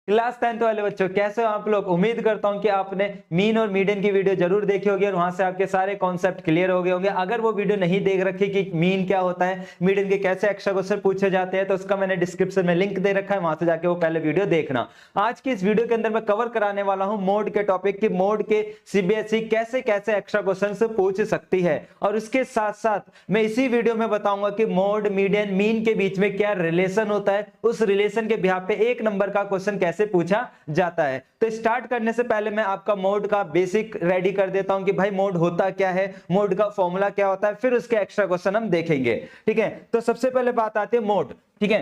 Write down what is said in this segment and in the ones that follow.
Class 10th वाले बच्चों कैसे हो आप लोग। उम्मीद करता हूं कि आपने मीन और मीडियन की वीडियो जरूर देखी होगी और वहां से आपके सारे कॉन्सेप्ट क्लियर हो गए होंगे। अगर वो वीडियो नहीं देख रखी कि मीन क्या होता है, मीडियन के कैसे एक्स्ट्रा क्वेश्चन पूछे जाते हैं, तो उसका मैंने डिस्क्रिप्शन में लिंक दे रखा है, वहां से जाके वो पहले वीडियो देखना। आज की इस वीडियो के अंदर मैं कवर कराने वाला हूं मोड के टॉपिक की, मोड के सीबीएसई कैसे कैसे एक्स्ट्रा क्वेश्चन पूछ सकती है। और उसके साथ साथ मैं इसी वीडियो में बताऊंगा कि मोड, मीडियन, मीन के बीच में क्या रिलेशन होता है, उस रिलेशन के बिहाफ पे एक नंबर का क्वेश्चन कैसे पूछा जाता है। तो स्टार्ट करने से पहले मैं आपका मोड का बेसिक रेडी कर देता हूं कि भाई मोड होता क्या है, मोड का फॉर्मूला क्या होता है, फिर उसके एक्स्ट्रा क्वेश्चन हम देखेंगे। ठीक है, तो सबसे पहले बात आती है मोड। ठीक है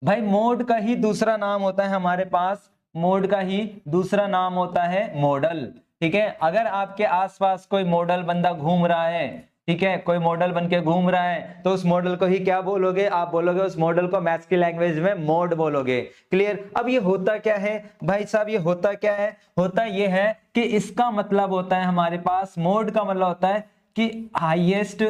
भाई, मोड का ही दूसरा नाम होता है हमारे पास, मोड का ही दूसरा नाम होता है मॉडल। ठीक है, अगर आपके आसपास कोई मॉडल बंदा घूम रहा है, ठीक है, कोई मॉडल बन के घूम रहा है, तो उस मॉडल को ही क्या बोलोगे, आप बोलोगे उस मॉडल को मैथ्स की लैंग्वेज में मोड बोलोगे। क्लियर। अब ये होता क्या है भाई साहब, ये होता क्या है, होता ये है कि इसका मतलब होता है हमारे पास, मोड का मतलब होता है कि हाईएस्ट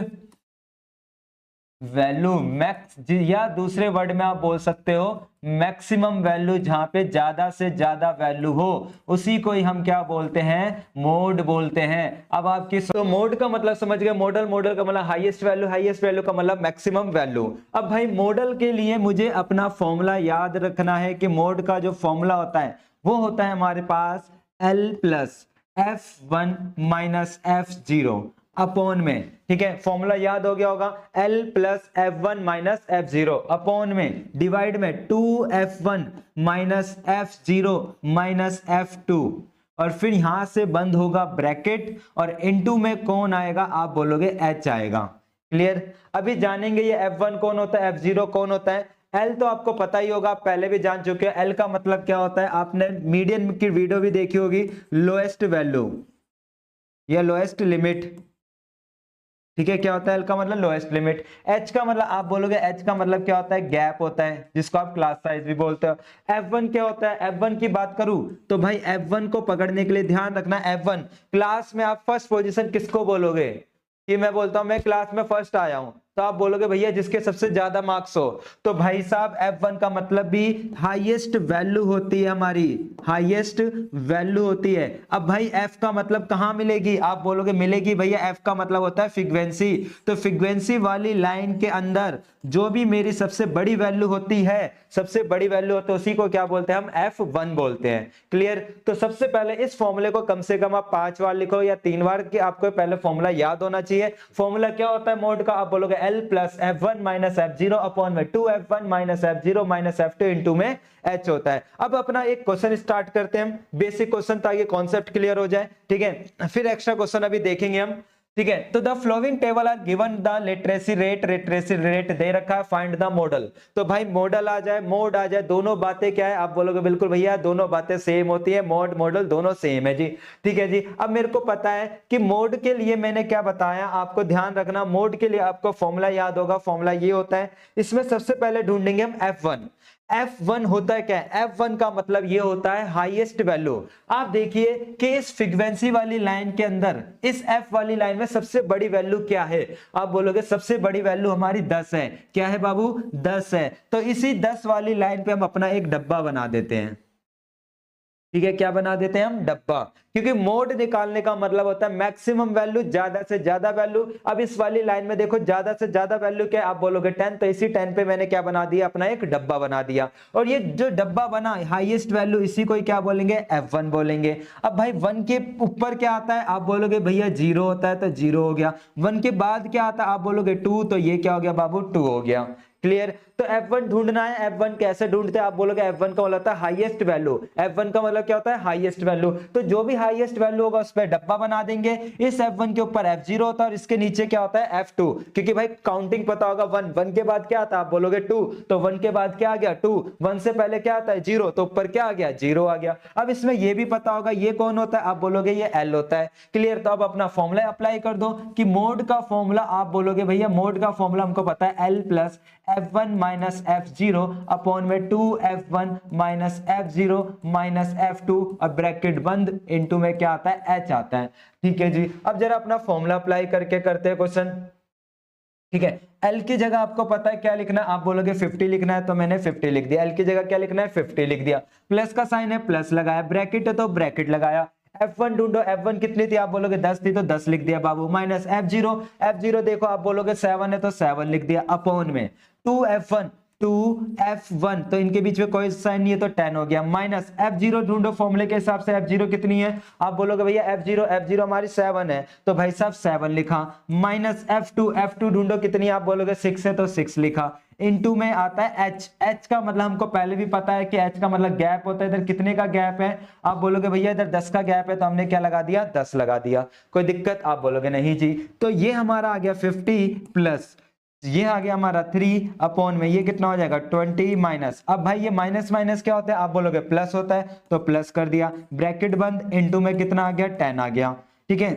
वैल्यू, मैक्स, या दूसरे वर्ड में आप बोल सकते हो मैक्सिमम वैल्यू, जहां पे ज्यादा से ज्यादा वैल्यू हो, उसी को ही हम क्या बोलते हैं, मोड बोलते हैं। अब आपकी तो मोड का मतलब समझ गए, मॉडल, मॉडल का मतलब हाईएस्ट वैल्यू, हाईएस्ट वैल्यू का मतलब मैक्सिमम वैल्यू। अब भाई मॉडल के लिए मुझे अपना फॉर्मूला याद रखना है कि मोड का जो फॉर्मूला होता है वो होता है हमारे पास L plus F1 minus F0 upon में। ठीक है, फॉर्मूला याद हो गया होगा, L plus F1 minus F0 upon में डिवाइड में 2F1 minus F0 minus F2, और फिर यहां से बंद होगा ब्रैकेट और इनटू में कौन आएगा, आप बोलोगे H आएगा। क्लियर। अभी जानेंगे ये F1 कौन होता है, F0 कौन होता है। L तो आपको पता ही होगा, आप पहले भी जान चुके हैं। L का मतलब क्या होता है, आपने मीडियन की वीडियो भी देखी होगी, लोएस्ट वैल्यू या लोएस्ट लिमिट। ठीक है, क्या होता है L का मतलब लोएस्ट लिमिट। H का मतलब आप बोलोगे, H का मतलब क्या होता है, गैप होता है, जिसको आप क्लास साइज भी बोलते हो। F1 क्या होता है, F1 की बात करूं तो भाई F1 को पकड़ने के लिए ध्यान रखना, F1 क्लास में आप फर्स्ट पोजीशन किसको बोलोगे, कि मैं बोलता हूं मैं क्लास में फर्स्ट आया हूं, तो आप बोलोगे भैया जिसके सबसे ज्यादा मार्क्स हो। तो भाई साहब F1 का मतलब भी हाईएस्ट वैल्यू होती है हमारी, हाईएस्ट वैल्यू होती है। अब भाई F का मतलब कहां मिलेगी, आप बोलोगे मिलेगी भैया, F का मतलब होता है फ्रीक्वेंसी। तो फ्रीक्वेंसी वाली लाइन के अंदर जो भी मेरी सबसे बड़ी वैल्यू होती है, सबसे बड़ी वैल्यू होती है, उसी को क्या बोलते हैं, हम F1 बोलते हैं। क्लियर। तो सबसे पहले इस फॉर्मूले को कम से कम आप 5 बार लिखो या 3 बार, कि आपको पहले फॉर्मूला याद होना चाहिए। फॉर्मूला क्या होता है मोड का, आप बोलोगे L plus F1 minus F0 upon में 2F1 minus F0 minus F2 into में H होता है। अब अपना एक क्वेश्चन स्टार्ट करते हैं, बेसिक क्वेश्चन, ताकि कॉन्सेप्ट क्लियर हो जाए। ठीक है, फिर एक्स्ट्रा क्वेश्चन अभी देखेंगे हम। ठीक है, तो the following table are given, the literacy rate दे रखा है, फाइंड द मॉडल। तो भाई मॉडल आ जाए, मोड आ जाए, दोनों बातें क्या है, आप बोलोगे बिल्कुल भैया दोनों बातें सेम होती है, मोड मॉडल दोनों सेम है जी। ठीक है जी। अब मेरे को पता है कि मोड के लिए मैंने क्या बताया, आपको ध्यान रखना, मोड के लिए आपको फॉर्मूला याद होगा, फॉर्मूला ये होता है, इसमें सबसे पहले ढूंढेंगे हम F1। F1 होता है क्या, F1 का मतलब ये होता है हाईएस्ट वैल्यू। आप देखिए कि इस फ्रीक्वेंसी वाली लाइन के अंदर, इस F वाली लाइन में सबसे बड़ी वैल्यू क्या है, आप बोलोगे सबसे बड़ी वैल्यू हमारी 10 है। क्या है बाबू, 10 है। तो इसी 10 वाली लाइन पे हम अपना एक डब्बा बना देते हैं। ठीक है, क्या बना देते हैं हम, डब्बा। क्योंकि मोड निकालने का मतलब होता है मैक्सिमम वैल्यू, ज्यादा से ज्यादा वैल्यू। अब इस वाली लाइन में देखो ज्यादा से ज्यादा वैल्यू क्या है, आप बोलोगे 10, तो इसी 10 पे मैंने क्या बना दिया, अपना एक डब्बा बना दिया। और ये जो डब्बा बना हाईएस्ट वैल्यू, इसी को क्या बोलेंगे, F1 बोलेंगे। अब भाई 1 के ऊपर क्या आता है, आप बोलोगे भैया 0 होता है, तो 0 हो गया। 1 के बाद क्या आता है, आप बोलोगे 2, तो ये क्या हो गया बाबू, 2 हो गया। क्लियर। तो F1 ढूंढना है, F1 कैसे ढूंढते हैं, आप बोलोगे F1 का मतलब होता है हाईएस्ट वैल्यू। F1 का मतलब क्या होता है, हाईएस्ट वैल्यू। तो जो भी हाईएस्ट वैल्यू होगा उस पर डब्बा बना देंगे। इस F1 के ऊपर F0 होता है और इसके नीचे क्या होता है, F2। क्योंकि भाई काउंटिंग पता होगा, 1 के बाद क्या आता है, आप बोलोगे 2, तो 1 के बाद क्या आ गया, 2। 1 से पहले क्या आता है, 0, तो ऊपर क्या आ गया, 0 आ गया। अब इसमें ये भी पता होगा ये कौन होता है, आप बोलोगे ये L होता है। क्लियर। तो अब अपना फॉर्मूला अप्लाई कर दो कि मोड का फॉर्मूला, आप बोलोगे भैया मोड का फॉर्मूला हमको पता है L plus F1 minus F0 upon में 2F1 minus F0 minus F2, अब ब्रैकेट बंद, इनटू में क्या आता है, H आता है। ठीक है जी। अब जरा अपना फॉर्मूला अप्लाई करके करते हैं क्वेश्चन। ठीक है। एल की जगह आपको पता है क्या लिखना है, आप बोलोगे 50 लिखना है तो मैंने 50 लिख दिया। एल की जगह क्या लिखना है, 50 लिख दिया। प्लस का साइन है, प्लस लगाया। ब्रैकेट है तो ब्रैकेट लगाया। F1 ढूंढो, F1 कितनी थी, आप बोलोगे 10 थी तो 10 लिख दिया बाबू। माइनस F0, F0 देखो आप बोलोगे 7 है तो 7 लिख दिया। अपॉन में 2F1, 2F1 तो इनके बीच में कोई साइन नहीं है तो 10 हो गया। माइनस F0 ढूंढो, फॉर्मूले के हिसाब से F0 कितनी है, आप बोलोगे भैया F0 हमारी 7 है तो भाई साहब 7 लिखा। माइनस F2 ढूंढो कितनी, आप बोलोगे 6 है तो 6 लिखा। इनटू में आता है H का मतलब हमको पहले भी पता है कि H का मतलब गैप होता है। इधर कितने का गैप है, आप बोलोगे भैया इधर 10 का गैप है तो हमने क्या लगा दिया, 10 लगा दिया। कोई दिक्कत, आप बोलोगे नहीं जी। तो ये हमारा आ गया 50 प्लस ये आ गया हमारा 3 अपॉन में ये कितना हो जाएगा 20 माइनस। अब भाई ये माइनस माइनस क्या होता है, आप बोलोगे प्लस होता है तो प्लस कर दिया। ब्रैकेट बंद, इनटू में कितना आ गया 10 आ गया। ठीक है,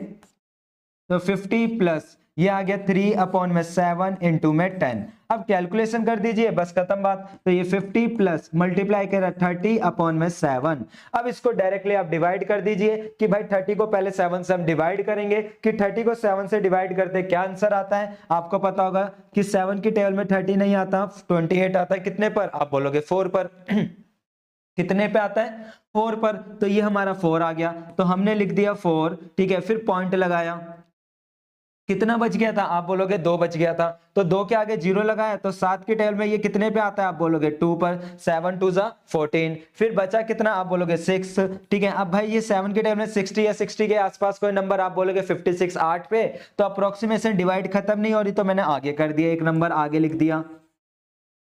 तो 50 प्लस ये आ गया 3 अपॉन में 7 इंटू में 10। अब कैलकुलेशन कर दीजिए, बस खत्म बात। तो ये 50 प्लस मल्टीप्लाई कर 30 अपॉन में 7। अब इसको डायरेक्टली आप डिवाइड कर दीजिए कि भाई 30 को पहले 7 से हम डिवाइड करेंगे कि 30 को 7 से डिवाइड करते क्या आंसर आता है, आपको पता होगा कि 7 की टेबल में 30 नहीं आता, 28 आता है। कितने पर, आप बोलोगे 4 पर। कितने पे आता है, 4 पर। तो ये हमारा 4 आ गया तो हमने लिख दिया 4। ठीक है, फिर पॉइंट लगाया, कितना बच गया था, आप बोलोगे 2 बच गया था तो 2 के आगे 0 लगाया तो 7 की टेबल में ये कितने पे आता है, आप बोलोगे 2 पर। 7 2 जा 14, फिर बचा कितना, आप बोलोगे 6। ठीक है, अब भाई ये 7 की टेबल में 60 या 60 के आसपास कोई नंबर, आप बोलोगे 56 8 पे। तो अप्रोक्सीमेशन डिवाइड खत्म नहीं हो रही तो मैंने आगे कर दिया, एक नंबर आगे लिख दिया।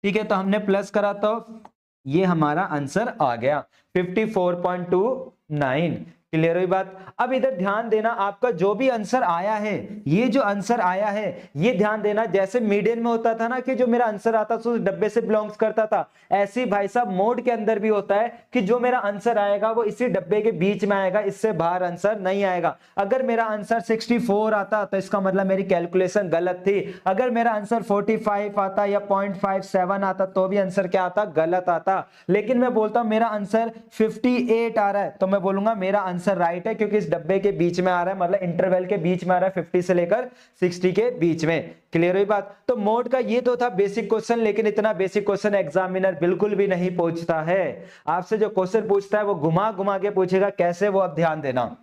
ठीक है, तो हमने प्लस करा तो ये हमारा आंसर आ गया 54.29। क्लियर हुई बात। अब इधर ध्यान देना, आपका जो भी आंसर आया है, ये जो आंसर आया है ये ध्यान देना, जैसे मीडियन में होता था ना कि जो मेरा आंसर आता था उस डब्बे से बिलोंग्स करता था, ऐसे ही भाई साहब मोड के अंदर भी होता है कि जो मेरा आंसर आएगा वो इसी डब्बे के बीच में आएगा, इससे बाहर आंसर नहीं आएगा। अगर मेरा आंसर 64 आता तो इसका मतलब मेरी कैलकुलेशन गलत थी। अगर मेरा आंसर 45 आता या 0.57 आता तो भी आंसर क्या आता, गलत आता। लेकिन मैं बोलता हूं मेरा आंसर 58 आ रहा है तो मैं बोलूंगा मेरा आंसर राइट है, क्योंकि इस डब्बे के बीच में आ रहा है, मतलब इंटरवल के बीच में आ रहा है, 50 से लेकर 60 के बीच में। क्लियर हुई बात। तो मोड का ये तो था बेसिक क्वेश्चन, लेकिन इतना बेसिक क्वेश्चन एग्जामिनर बिल्कुल भी नहीं पूछता है। आपसे जो क्वेश्चन पूछता है वो घुमा घुमा के पूछेगा, कैसे, वो अब ध्यान देना।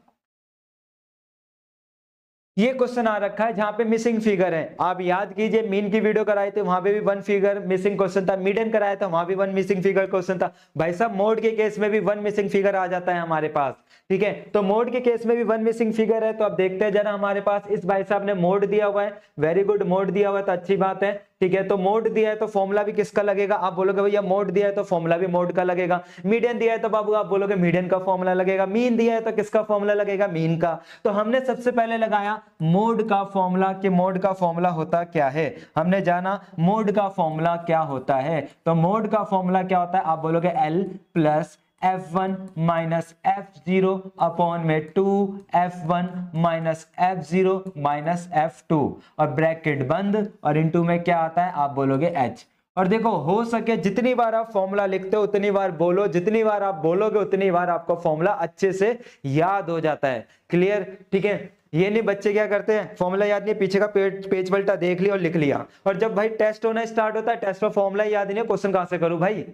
ये क्वेश्चन आ रखा है जहां पे मिसिंग फिगर है, आप याद कीजिए मीन की वीडियो कराए थे वहां पे भी 1 फिगर मिसिंग क्वेश्चन था, मीडियन कराया था वहां भी 1 मिसिंग फिगर क्वेश्चन था। भाई साहब मोड के केस में भी 1 मिसिंग फिगर आ जाता है हमारे पास। ठीक है, तो मोड के केस में भी 1 मिसिंग फिगर है। तो अब देखते हैं जरा हमारे पास, इस भाई साहब ने मोड दिया हुआ है, वेरी गुड, मोड दिया हुआ है तो अच्छी बात है। ठीक है, तो मोड दिया है तो फॉर्मूला भी किसका लगेगा, आप बोलोगे भैया मोड दिया है तो फॉर्मूला भी मोड का लगेगा। मीडियन दिया है तो बाबू आप बोलोगे मीडियन का फॉर्मूला लगेगा। मीन दिया है तो किसका फॉर्मूला लगेगा, मीन का। तो हमने सबसे पहले लगाया मोड का फॉर्मूला कि मोड का फॉर्मूला होता क्या है। हमने जाना मोड का फॉर्मूला क्या होता है। तो मोड का फॉर्मूला क्या होता है, आप बोलोगे L plus F1 minus F0 upon में 2F1 minus F0 minus F2 और ब्रैकेट बंद और इनटू में क्या आता है, आप बोलोगे H। और देखो हो सके जितनी बार आप फॉर्मूला लिखते हो उतनी बार बोलो, जितनी बार आप बोलोगे उतनी बार आपको फॉर्मूला अच्छे से याद हो जाता है। क्लियर। ठीक है, ये नहीं बच्चे क्या करते हैं, फॉर्मूला याद नहीं, पीछे का पेज पलटा देख लिया और लिख लिया, और जब भाई टेस्ट होना स्टार्ट होता है टेस्ट में फॉर्मूला याद नहीं है, क्वेश्चन कहां से करूं भाई।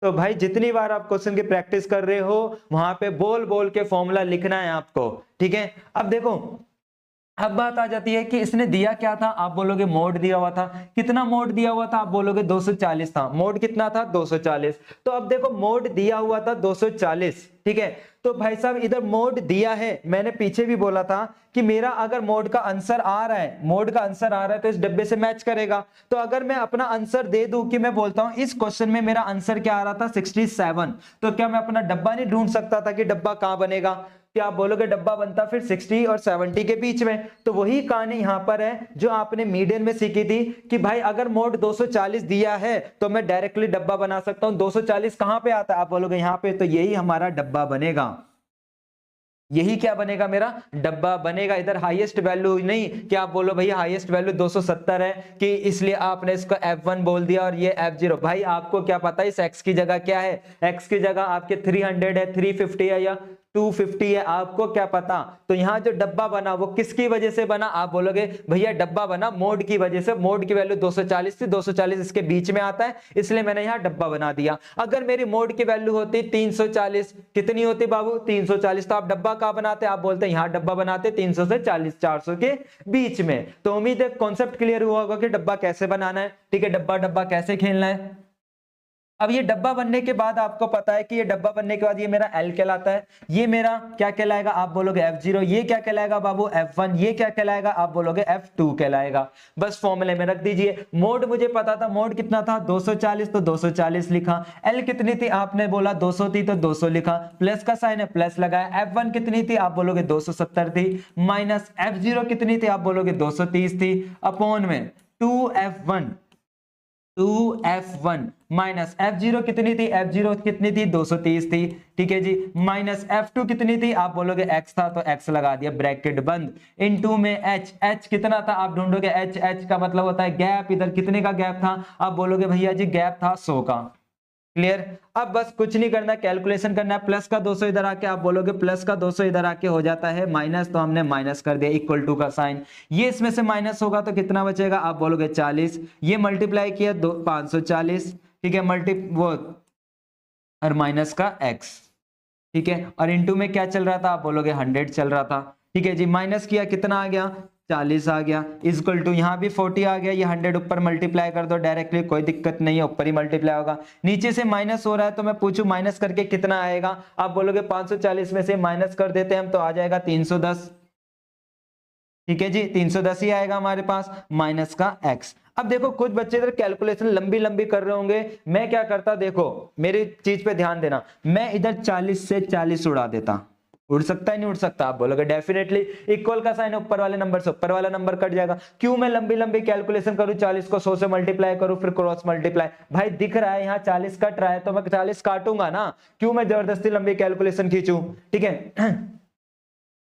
तो भाई जितनी बार आप क्वेश्चन की प्रैक्टिस कर रहे हो वहां पे बोल बोल के फॉर्मूला लिखना है आपको। ठीक है, अब देखो अब बात आ जाती है कि इसने दिया क्या था, आप बोलोगे मोड दिया हुआ था। कितना मोड दिया हुआ था, आप बोलोगे 240 था। मोड कितना था, 240। तो अब देखो मोड दिया हुआ था 240। ठीक है, तो भाई साहब इधर मोड दिया है, मैंने पीछे भी बोला था कि मेरा अगर मोड का आंसर आ रहा है, मोड का आंसर आ रहा है तो इस डब्बे से मैच करेगा। तो अगर मैं अपना आंसर दे दूं कि मैं बोलता हूं इस क्वेश्चन में मेरा आंसर क्या आ रहा था 67, तो क्या मैं अपना डब्बा नहीं ढूंढ सकता था कि डब्बा कहां बनेगा। क्या आप बोलोगे डब्बा बनता फिर 60 और 70 के बीच में। तो वही कहानी यहां पर है जो आपने मीडियन में सीखी थी कि भाई अगर मोड 240 दिया है तो मैं डायरेक्टली डब्बा बना सकता हूं। 240 कहां पे आता है, आप बोलोगे यहां पे, तो यही हमारा डब्बा बनेगा। यही क्या बनेगा, मेरा डब्बा बनेगा। इधर हाईएस्ट वैल्यू नहीं कि आप बोलो भैया हाईएस्ट वैल्यू 270 है कि इसलिए आपने इसको F1 बोल दिया और ये F0। भाई आपको क्या पता है इस x की जगह क्या है, x की जगह आपके 300 है, 350 है या 250 है, आपको क्या पता। तो यहाँ जो डब्बा बना वो किसकी वजह से बना, आप बोलोगे भैया डब्बा बना मोड की वजह से, मोड की वैल्यू 240 थी, 240 इसके बीच में आता है इसलिए मैंने यहाँ डब्बा बना दिया। अगर मेरी मोड की वैल्यू होती 340, कितनी होती बाबू 340, तो आप डब्बा कहाँ बनाते, आप बोलते हैं यहाँ डब्बा बनाते 300 से 40 400 के बीच में। तो उम्मीद है कॉन्सेप्ट क्लियर हुआ होगा कि डब्बा कैसे बनाना है, ठीक है, डब्बा डब्बा कैसे खेलना है। अब ये डब्बा बनने के बाद आपको पता है कि ये डब्बा बनने के बाद ये मेरा L कहलाता है, ये मेरा क्या कहलाएगा, आप बोलोगे F0, ये क्या कहलाएगा बाबू F1, ये क्या कहलाएगा, आप बोलोगे F2 कहलाएगा। बस फॉर्मूले में रख दीजिए। मोड मुझे पता था, मोड कितना था 240, तो 240 लिखा। L कितनी थी, आपने बोला 200 थी तो 200 लिखा, प्लस का साइन है प्लस लगाया। F1 कितनी थी, आप बोलोगे 270 थी, माइनस F0 कितनी थी, आप बोलोगे 230 थी, अपॉन में 2F1 माइनस F0 कितनी थी, F0 कितनी थी 230 थी, ठीक है जी, माइनस F2 कितनी थी, आप बोलोगे x था तो x लगा दिया, ब्रैकेट बंद, इनटू में h कितना था, आप ढूंढोगे h का मतलब होता है गैप, इधर कितने का गैप था, आप बोलोगे भैया जी गैप था 100 का। क्लियर। अब बस कुछ नहीं करना, कैलकुलेशन करना है। प्लस का 200 इधर आके, आप बोलोगे प्लस का 200 इधर आके हो जाता है माइनस, तो हमने माइनस कर दिया, इक्वल टू का साइन, ये इसमें से माइनस होगा तो कितना बचेगा, आप बोलोगे 40, ये मल्टीप्लाई किया 540, ठीक है, वो और माइनस का x, ठीक है, और इनटू में क्या चल रहा था, आप बोलोगे 100 चल रहा था, ठीक है जी, माइनस किया कितना आ गया 40 आ गया, इक्वल टू यहाँ भी 40 आ गया, ये 100 ऊपर मल्टीप्लाई कर दो डायरेक्टली, कोई दिक्कत नहीं है, ऊपर ही मल्टीप्लाई होगा। नीचे से माइनस हो रहा है तो मैं पूछूं माइनस करके कितना आएगा, आप बोलोगे 540 में से माइनस कर देते हैं हम तो आ जाएगा 310, ठीक है जी, 310 ही आएगा हमारे पास, माइनस का x। अब देखो कुछ बच्चे इधर कैलकुलेशन लंबी लंबी कर रहे होंगे, मैं क्या करता, देखो मेरी चीज पे ध्यान देना, मैं इधर 40 से 40 उड़ा देता, उड़ सकता है नहीं उड़ सकता, आप बोलोगे डेफिनेटली, इक्वल का साइन ऊपर वाले नंबर से ऊपर वाला नंबर कट जाएगा। क्यों मैं लंबी लंबी कैलकुलेशन करूं, 40 को 100 से मल्टीप्लाई करूं फिर क्रॉस मल्टीप्लाई, भाई दिख रहा है यहाँ 40 कट रहा है तो मैं 40 काटूंगा ना, क्यों मैं जबरदस्ती लंबी कैलकुलेशन खींचूं, ठीक है।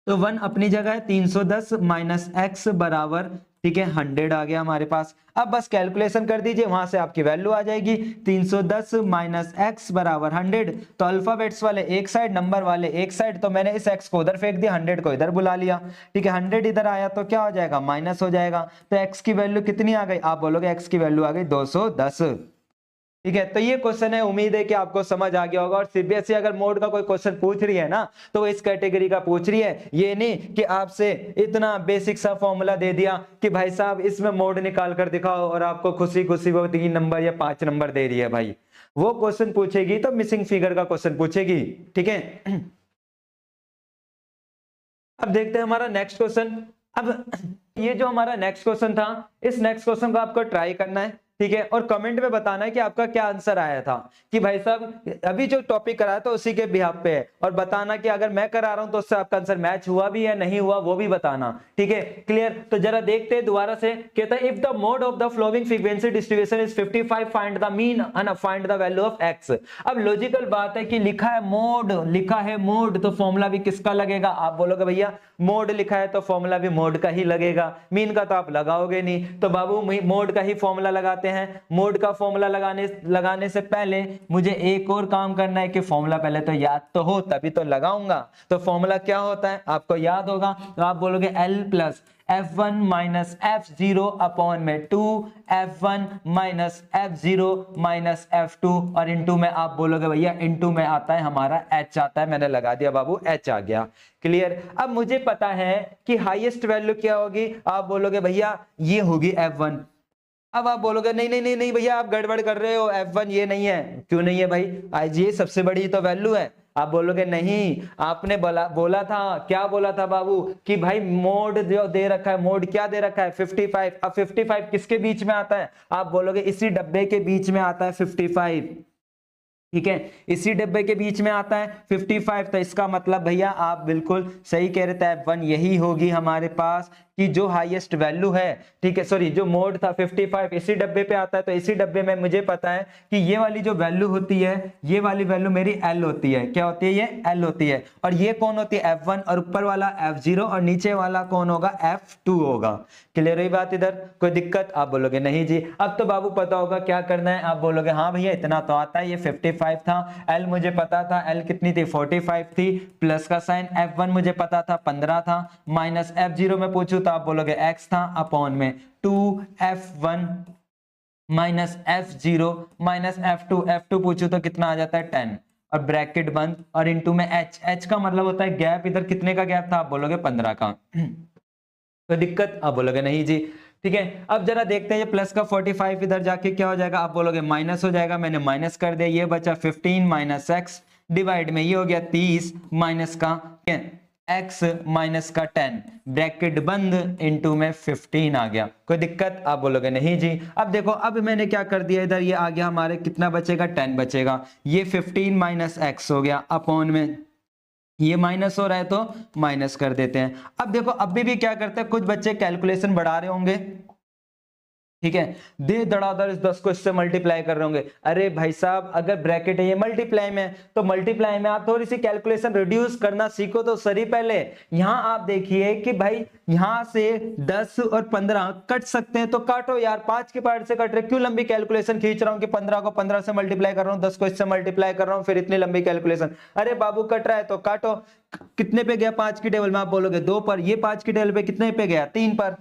तो 1 अपनी जगह है, 310 माइनस एक्स बराबर, ठीक है, 100 आ गया हमारे पास। अब बस कैलकुलेशन कर दीजिए, वहां से आपकी वैल्यू आ जाएगी 310 माइनस एक्स बराबर 100। तो अल्फाबेट्स वाले एक साइड, नंबर वाले एक साइड, तो मैंने इस एक्स को उधर फेंक दिया, 100 को इधर बुला लिया, ठीक है, 100 इधर आया तो क्या हो जाएगा, माइनस हो जाएगा। तो एक्स की वैल्यू कितनी आ गई, आप बोलोगे एक्स की वैल्यू आ गई 210, ठीक है। तो ये क्वेश्चन है, उम्मीद है कि आपको समझ आ गया होगा। और सीबीएसई अगर मोड का कोई क्वेश्चन पूछ रही है ना तो वो इस कैटेगरी का पूछ रही है, ये नहीं कि आपसे इतना बेसिक सा फॉर्मूला दे दिया कि भाई साहब इसमें मोड निकाल कर दिखाओ और आपको खुशी खुशी वो 3 नंबर या 5 नंबर दे रही है। भाई वो क्वेश्चन पूछेगी तो मिसिंग फिगर का क्वेश्चन पूछेगी, ठीक है। अब देखते हैं हमारा नेक्स्ट क्वेश्चन। अब ये जो हमारा नेक्स्ट क्वेश्चन था, इस नेक्स्ट क्वेश्चन को आपको ट्राई करना है, ठीक है, और कमेंट में बताना है कि आपका क्या आंसर आया था, कि भाई साहब अभी जो टॉपिक कराया था उसी के बिहाफ पे है, और बताना कि अगर मैं करा रहा हूं तो उससे आपका आंसर मैच हुआ भी है नहीं हुआ वो भी बताना, ठीक है। क्लियर। तो जरा देखते हैं दोबारा से, कहता है if the mode of the flowing frequency distribution is 55 find the mean and find the value of x. अब लॉजिकल बात है कि लिखा है मोड, लिखा है मोड, तो फॉर्मूला भी किसका लगेगा, आप बोलोगे भैया मोड लिखा है तो फॉर्मूला भी मोड का ही लगेगा, मीन का तो आप लगाओगे नहीं, तो बाबू मोड का ही फॉर्मूला लगाते हैं। मोड का फॉर्मूला लगाने से पहले मुझे एक और काम करना है कि फॉर्मूला पहले तो याद तो हो तभी तो लगाऊंगा। तो फॉर्मूला क्या होता है आपको याद होगा, तो आप बोलोगे L plus F1 minus F0 upon में 2F1 minus F0 minus F2, और इनटू में आप बोलोगे भैया इनटू में आता है हमारा H आता है, मैंने लगा दिया बाबू H आ गया। क्लियर। अब मुझे पता है कि हाईएस्ट वैल्यू क्या होगी, आप बोलोगे भैया ये होगी F1। अब आप बोलोगे नहीं नहीं नहीं नहीं भैया आप गड़बड़ कर रहे हो, F1 ये नहीं है। क्यों नहीं है भाई, आज ये सबसे बड़ी तो वैल्यू है। आप बोलोगे नहीं, आपने बोला था, क्या बोला था बाबू, कि भाई मोड जो दे रखा है, मोड क्या दे रखा है 55। अब 55 किसके बीच में आता है, आप बोलोगे इसी डब्बे के बीच में आता है 55, ठीक है, इसी डब्बे के बीच में आता है 55। तो इसका मतलब भैया आप बिल्कुल सही कह रहे थे, F1 यही होगी हमारे पास कि जो हाईएस्ट वैल्यू है, ठीक है, सॉरी जो मोड था 55 इसी डब्बे पे आता है, तो इसी डब्बे में मुझे पता है कि ये वाली जो वैल्यू होती है, ये वाली वैल्यू मेरी L होती है। क्या होती है? ये L होती है। और ये कौन होती है? F1, और ऊपर वाला F0, और नीचे वाला कौन होगा? F2 होगा। क्लियर हुई बात? इधर कोई दिक्कत? आप बोलोगे नहीं जी। अब तो बाबू पता होगा क्या करना है। आप बोलोगे हाँ भैया इतना तो आता है, ये 55 था, L मुझे पता था, L कितनी थी? 45 थी, प्लस का साइन, F1 मुझे पता था 15 था, माइनस F0 में पूछूं तो आप बोलोगे x था, अपॉन में 2F1 minus F0 minus F2 पूछूं तो कितना आ जाता है? 10, और ब्रैकेट बंद, और इनटू में h का मतलब होता है गैप। इधर कितने का गैप था? आप बोलोगे 15 का। तो दिक्कत? आप बोलोगे नहीं जी। ठीक है, अब जरा देखते हैं ये प्लस का 45 इधर जाके क्या हो जाएगा? आप बोलोगे माइनस हो जाएगा, मैंने माइनस कर दिया, ये बचा 15 माइनस x डिवाइड में ये हो गया 30 माइनस का x माइनस का 10, ब्रैकेट बंद, इनटू में 15 आ गया। कोई दिक्कत? आप बोलोगे नहीं जी। अब देखो, अब मैंने क्या कर दिया, इधर ये आ गया हमारे, कितना बचेगा? 10 बचेगा। ये 15 माइनस x हो गया, अपॉन में ये माइनस हो रहा है तो माइनस कर देते हैं। अब देखो अभी भी क्या करते हैं, कुछ बच्चे कैलकुलेशन बढ़ा रहे होंगे, ठीक है, दे धड़ाधड़ इस 10 को इससे मल्टीप्लाई कर रहे होंगे। अरे भाई साहब, अगर ब्रैकेट है ये मल्टीप्लाई में, तो मल्टीप्लाई में आप थोड़ी सी कैलकुलेशन रिड्यूस करना सीखो तो सही। पहले यहां आप देखिए कि भाई यहां से 10 और 15 कट सकते हैं तो काटो यार, 5 के पार्ट से कट रहे, क्यों लंबी कैलकुलेशन खींच रहा हूं कि 15 को 15 से मल्टीप्लाई कर रहा हूं, 10 को इससे मल्टीप्लाई कर रहा हूं, फिर इतनी लंबी कैलकुलेशन। अरे बाबू कट रहा है तो काटो। कितने पे गया 5 की टेबल में? आप बोलोगे 2 पर। ये 5 की टेबल पे कितने पे गया? 3 पर।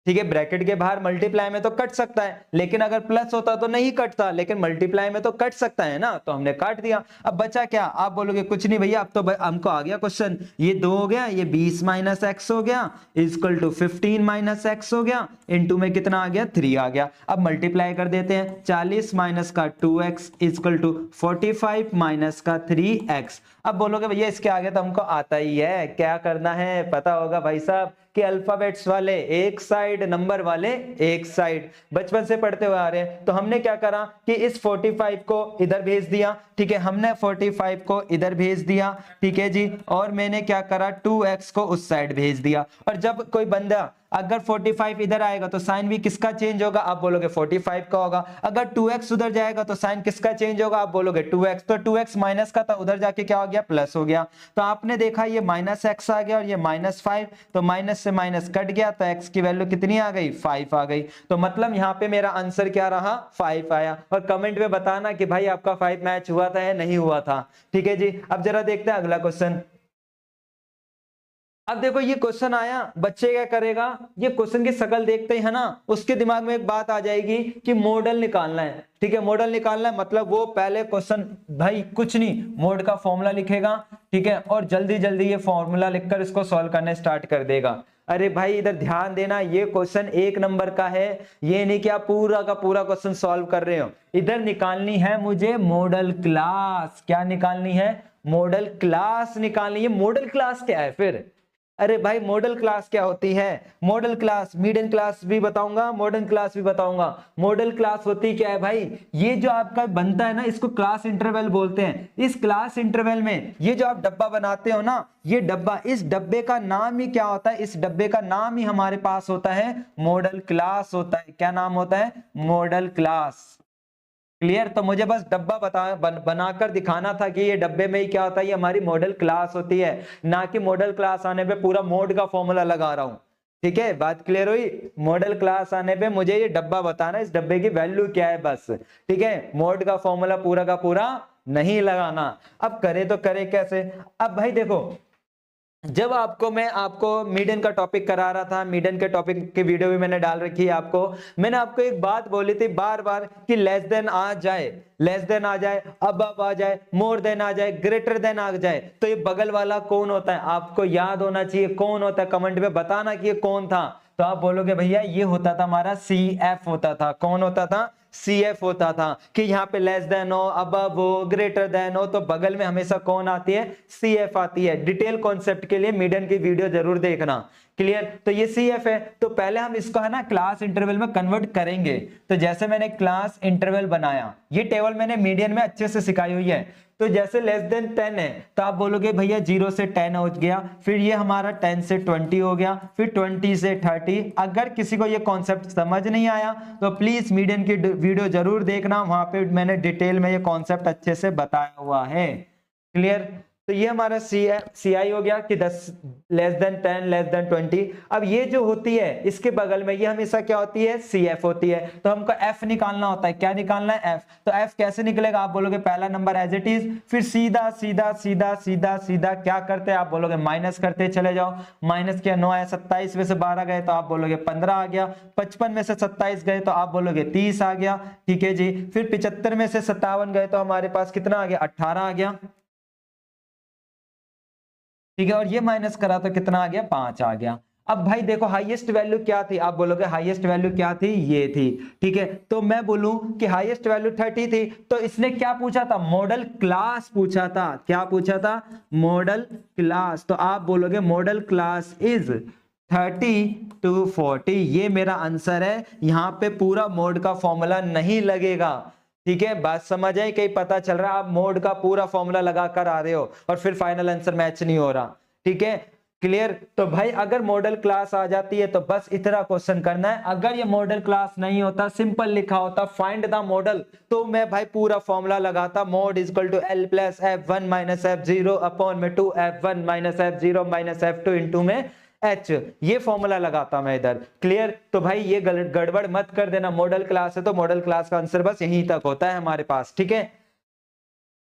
ठीक है, ब्रैकेट के बाहर मल्टीप्लाई में तो कट सकता है, लेकिन अगर प्लस होता तो नहीं कटता, लेकिन मल्टीप्लाई में तो कट सकता है ना, तो हमने काट दिया। अब बचा क्या? आप बोलोगे कुछ नहीं भैया, अब तो हमको आ गया क्वेश्चन, ये 2 हो गया, ये 20 माइनस एक्स हो गया, इक्वल टू 15 माइनस एक्स हो गया, इनटू में कितना आ गया? 3 आ गया। अब मल्टीप्लाई कर देते हैं, 40 माइनस का 2x इक्वल टू 45 माइनस का 3x। अब बोलोगे भैया इसके आगे तो हमको आता ही है, क्या करना है पता होगा भाई साहब, कि अल्फाबेट्स वाले एक साइड, नंबर वाले एक साइड, बचपन से पढ़ते हुए आ रहे हैं। तो हमने क्या करा कि इस 45 को इधर भेज दिया, ठीक है, हमने 45 को इधर भेज दिया, ठीक है जी, और मैंने क्या करा 2x को उस साइड भेज दिया। और जब कोई बंदा अगर 45 इधर आएगा तो साइन भी किसका चेंज होगा? आप बोलोगे 45 का होगा। अगर 2x उधर जाएगा तो साइन किसका चेंज होगा? आप बोलोगे 2x। तो 2x माइनस का था, उधर जाके क्या हो गया? प्लस हो गया। तो आपने देखा ये माइनस एक्स आ गया और ये -5, तो माइनस से माइनस कट गया, तो x की वैल्यू कितनी आ गई? 5 आ गई। तो मतलब यहाँ पे मेरा आंसर क्या रहा? 5 आया। और कमेंट में बताना कि भाई आपका 5 मैच हुआ था या नहीं हुआ था। ठीक है जी, अब जरा देखते हैं अगला क्वेश्चन। अब देखो ये क्वेश्चन आया, बच्चे क्या करेगा, ये क्वेश्चन की शक्ल देखते ही है ना, उसके दिमाग में एक बात आ जाएगी कि मॉडल निकालना है। ठीक है, मॉडल निकालना है मतलब वो पहले क्वेश्चन, भाई कुछ नहीं, मोड का फॉर्मूला लिखेगा, ठीक है, और जल्दी जल्दी ये फॉर्मूला लिखकर इसको सॉल्व करने स्टार्ट कर देगा। अरे भाई इधर ध्यान देना, ये क्वेश्चन 1 नंबर का है, ये नहीं कि आप पूरा का पूरा क्वेश्चन सॉल्व कर रहे हो। इधर निकालनी है मुझे मॉडल क्लास। क्या निकालनी है? मॉडल क्लास निकालनी है। मॉडल क्लास क्या है फिर? अरे भाई मॉडल क्लास क्या होती है? मॉडल क्लास, मिडिल क्लास भी बताऊंगा, मॉडर्न क्लास भी बताऊंगा। मॉडल क्लास होती क्या है भाई? ये जो आपका बनता है ना, इसको क्लास इंटरवल बोलते हैं। इस क्लास इंटरवल में ये जो आप डब्बा बनाते हो ना, ये डब्बा, इस डब्बे का नाम ही क्या होता है? इस डब्बे का नाम ही हमारे पास होता है मॉडल क्लास होता है। क्या नाम होता है? Model class. क्लियर? तो मुझे बस डब्बा बनाकर दिखाना था कि ये डब्बे में ही क्या होता है, ये हमारी मॉडल क्लास होती है, ना कि मॉडल क्लास आने पे पूरा मोड का फॉर्मूला लगा रहा हूं। ठीक है, बात क्लियर हुई? मॉडल क्लास आने पे मुझे ये डब्बा बताना, इस डब्बे की वैल्यू क्या है बस। ठीक है, मोड का फॉर्मूला पूरा का पूरा नहीं लगाना। अब करे तो करे कैसे? अब भाई देखो, जब मैं आपको मीडियन का टॉपिक करा रहा था, मीडियन के टॉपिक की वीडियो भी मैंने डाल रखी है आपको, मैंने आपको एक बात बोली थी बार बार कि लेस देन आ जाए, लेस देन आ जाए, अब आ जाए, मोर देन आ जाए, ग्रेटर देन आ जाए, तो ये बगल वाला कौन होता है? आपको याद होना चाहिए कौन होता है, कमेंट में बताना कि ये कौन था। तो आप बोलोगे भैया ये होता था हमारा CF होता था। कौन होता था? CF होता था कि यहाँ पे लेस देन हो, अबव हो, ग्रेटर देन हो, तो बगल में हमेशा कौन आती है? CF आती है। डिटेल कॉन्सेप्ट के लिए मीडियन की वीडियो जरूर देखना। क्लियर? तो ये CF है, तो पहले हम इसको है ना क्लास इंटरवल में कन्वर्ट करेंगे। तो जैसे मैंने क्लास इंटरवल बनाया, ये टेबल मैंने मीडियन में अच्छे से सिखाई हुई है। तो जैसे लेस देन 10 है तो आप बोलोगे भैया 0 से 10 हो गया, फिर ये हमारा 10 से 20 हो गया, फिर 20 से 30। अगर किसी को ये कॉन्सेप्ट समझ नहीं आया तो प्लीज मीडियन की वीडियो जरूर देखना, वहां पे मैंने डिटेल में ये कॉन्सेप्ट अच्छे से बताया हुआ है। क्लियर? तो ये हमारा CI हो गया कि 10 लेस देन 10 लेस देन 20। अब ये जो होती है इसके बगल में ये हमेशा क्या होती है? CF होती है। तो हमको F निकालना होता है। क्या निकालना है? F। तो F कैसे निकलेगा? आप बोलोगे पहला नंबर एज इट इज, फिर सीधा सीधा सीधा सीधा सीधा क्या करते हैं? आप बोलोगे माइनस करते चले जाओ। माइनस किया 9 आया, 27 में से 12 गए तो आप बोलोगे 15 आ गया, 55 में से 27 गए तो आप बोलोगे 30 आ गया। ठीक है जी। फिर 75 में से 57 गए तो हमारे पास कितना आ गया? 18 आ गया। ठीक है, और ये माइनस करा तो कितना आ गया? 5 आ गया। अब भाई देखो हाईएस्ट वैल्यू क्या थी? आप बोलोगे हाईएस्ट वैल्यू क्या थी? ये थी। ठीक है, तो मैं बोलूं कि हाईएस्ट वैल्यू 30 थी, तो इसने क्या पूछा था? मॉडल क्लास पूछा था। क्या पूछा था? Model class. तो आप बोलोगे मॉडल क्लास इज 30 to 40। ये मेरा आंसर है। यहां पे पूरा मोड का फॉर्मूला नहीं लगेगा। ठीक है, बात समझ आई? कहीं पता चल रहा है आप मोड का पूरा फॉर्मूला लगा कर आ रहे हो और फिर फाइनल आंसर मैच नहीं हो रहा। ठीक है, क्लियर? तो भाई अगर मॉडल क्लास आ जाती है तो बस इतना क्वेश्चन करना है। अगर ये मॉडल क्लास नहीं होता, सिंपल लिखा होता फाइंड द मॉडल, तो मैं भाई पूरा फॉर्मूला लगाता। Mode is equal to L plus F1 minus F0 upon में 2 F1 minus F0 minus F2 into में H। ये फॉर्मूला लगाता मैं इधर। क्लियर? तो भाई ये गड़बड़ मत कर देना। मॉडल क्लास है तो मॉडल क्लास का आंसर बस यहीं तक होता है हमारे पास। ठीक है,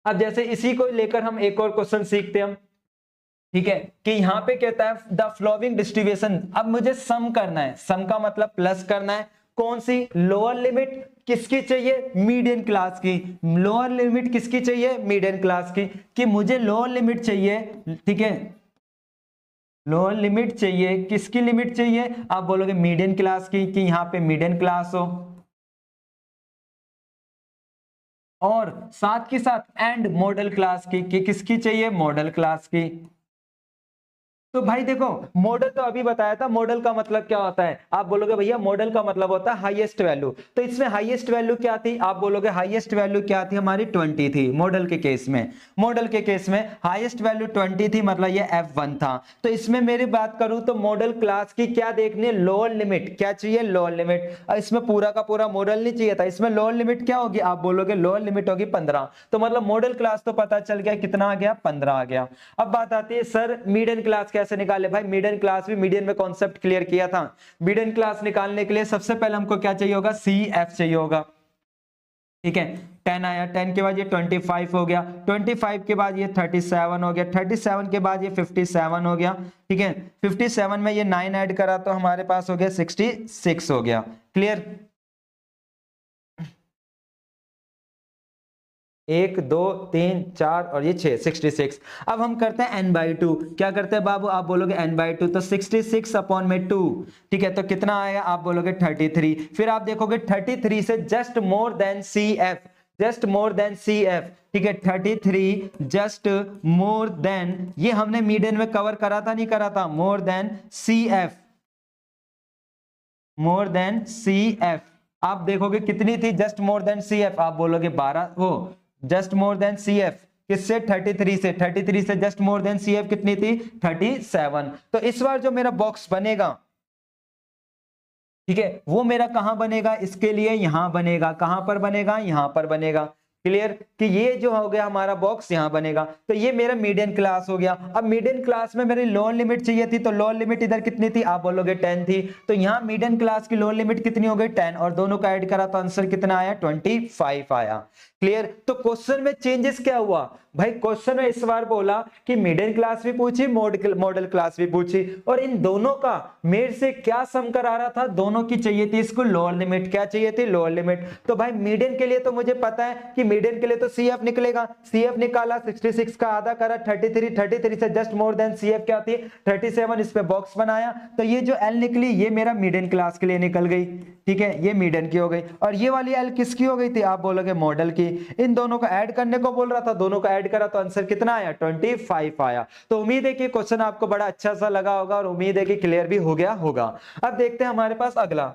अब जैसे इसी को लेकर हम एक और क्वेश्चन सीखते हैं हम। ठीक है, कि यहां पे कहता है द फ्लोइंग डिस्ट्रीब्यूशन। अब मुझे सम करना है। सम का मतलब प्लस करना है। कौन सी? लोअर लिमिट किसकी चाहिए? मीडियन क्लास की। लोअर लिमिट किसकी चाहिए? मीडियन क्लास की। कि मुझे लोअर लिमिट चाहिए। ठीक है, लोअर लिमिट चाहिए। किसकी लिमिट चाहिए? आप बोलोगे मीडियन क्लास की, कि यहां पे मीडियन क्लास हो, और साथ के साथ एंड मॉडल क्लास की, कि किसकी चाहिए? मॉडल क्लास की। तो भाई देखो मॉडल तो अभी बताया था। मॉडल का मतलब क्या होता है? आप बोलोगे भैया मॉडल का मतलब होता है हाईएस्ट वैल्यू। तो इसमें हाईएस्ट वैल्यू क्या थी? आप बोलोगे हाईएस्ट वैल्यू क्या थी? हमारी 20 थी मॉडल के केस में। मॉडल के केस में हाईएस्ट वैल्यू 20 थी, मतलब ये F1 था। तो इसमें मेरी बात करूं तो मॉडल क्लास की क्या देखनी है? Lower limit. क्या चाहिए? Lower limit. इसमें पूरा का पूरा मॉडल नहीं चाहिए था, इसमें लोअर लिमिट क्या होगी? आप बोलोगे लोअर लिमिट होगी 15। तो मतलब मॉडल क्लास तो पता चल गया कितना आ गया? 15 आ गया। अब बात आती है सर मीडियन क्लास कैसे निकाले? भाई मीडियन क्लास भी मीडियन में कॉन्सेप्ट क्लियर किया था। मीडियन क्लास निकालने के लिए सबसे पहले हमको क्या चाहिए होगा? CF चाहिए होगा। ठीक है, 10 आया, 10 के बाद ये 25 हो गया, 25 के बाद ये 37 हो गया, 37 के बाद ये 57 हो गया। ठीक है, 57 में ये 9 ऐड करा तो हमारे पास हो गया 66 हो गया। क्लियर? 1 2 3 4 और ये 6, 66। अब हम करते हैं n/2। क्या करते हैं बाबू? आप बोलोगे n/2, तो 66 अपॉन में 2। ठीक है, तो कितना आएगा? आप बोलोगे 33। फिर आप देखोगे 33 से just more than CF, just more than CF। ठीक है, 33 जस्ट मोर देन, ये हमने मीडियन में कवर करा था नहीं करा था? More than CF, more than CF। आप देखोगे कितनी थी जस्ट मोर देन CF? आप बोलोगे 12, वो जस्ट मोर देन CF किससे? 33 से। 33 से जस्ट मोर देन CF कितनी थी? 37। तो इस बार जो मेरा बॉक्स बनेगा, ठीक है, वो मेरा कहां बनेगा? इसके लिए यहां बनेगा। कहां पर बनेगा? यहां पर बनेगा। क्लियर? कि ये जो हो गया हमारा बॉक्स यहां बनेगा। तो ये मेरा मीडियन क्लास हो गया। अब मीडियन क्लास में मेरी लोअर लिमिट चाहिए थी, तो लोअर लिमिट इधर कितनी थी? आप बोलोगे 10 थी। तो यहां मीडियन क्लास की लोअर लिमिट कितनी हो गई? 10, और दोनों का ऐड करा तो आंसर कितना आया? 25 आया। क्लियर। तो क्वेश्चन में चेंजेस क्या हुआ भाई, क्वेश्चन में इस बार बोला कि मिडिल क्लास भी पूछी, मॉडल क्लास भी पूछी, और इन दोनों का मेरे से क्या सम करा रहा था, दोनों की चाहिए थी इसको लोअर लिमिट। क्या चाहिए थी? Lower limit. तो भाई मीडियन के लिए तो मुझे पता है कि मीडियन के लिए तो CF निकलेगा, CF निकाला, 66 का आधा करा 33, 33 से जस्ट मोर देन CF क्या होती है 37, इस पे बॉक्स बनाया, तो ये जो L निकली ये मेरा मीडियन क्लास के लिए निकल गई, ठीक है, ये मीडियन की हो गई। और ये वाली L किसकी हो गई थी? आप बोलोगे मॉडल की। इन दोनों को ऐड करने को बोल रहा था, दोनों को ऐड करा तो आंसर कितना आया? 25 आया। तो उम्मीद है कि क्वेश्चन आपको बड़ा अच्छा सा लगा होगा और उम्मीद है कि क्लियर भी हो गया होगा। अब देखते हैं हमारे पास अगला,